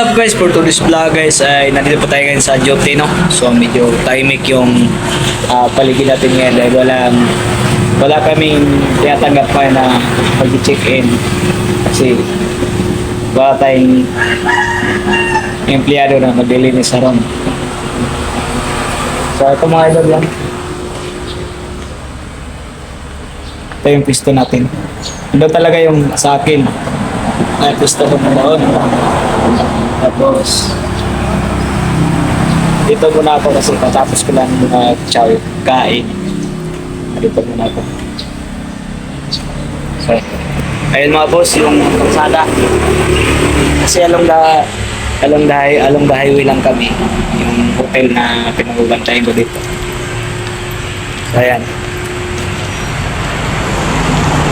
Up guys, for today's vlog guys ay nandito po tayo ngayon sa duty, no? So medyo tahimik yung paligid natin ngayon dahil wala kaming tinatanggap pa na mag-check-in kasi wala tayong empleyado na maglilinis sa room. So ito mga idol yan. Ito yung pisto natin. Ito talaga yung sa akin. Ay pisto ko na doon. Tapos dito muna ako kasi patapos ko lang kain. Dito muna ako. So, ayun mga boss, yung kalsada. Kasi along the highway lang kami. Yung hotel na pinagbabantayan ko dito. So, ayan.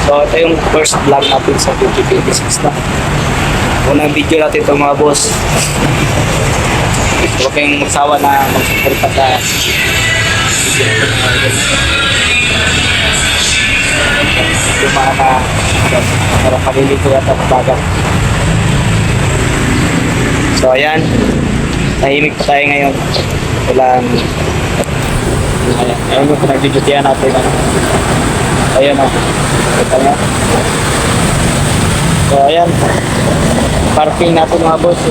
So, ito yung first vlog natin sa 2026 na. Unang video natin ito mga boss. Huwag kayong magsawa na mag-subscribe pa sa yung mga parang palilito yata bagat. So ayan, tahimik pa tayo ngayon. Walang ayan yung pinag-videotihan natin. Ayan o, kita nyo. So ayan, parking natin mga boss.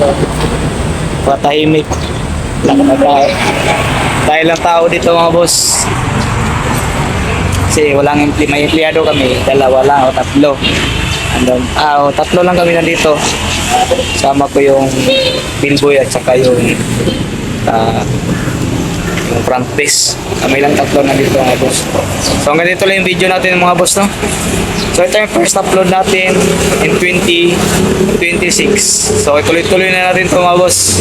Patahimik. Dahil lang tao dito mga boss. Kasi may empleyado kami, dalawa lang o tatlo. Tatlo lang kami nandito. Sama ko yung billboy at saka yung front desk. Kami lang tatlo nandito mga boss. So hanggang dito lang yung video natin mga boss, no? So ito yung first upload natin in 2026. So ituloy-tuloy na natin ito mga boss.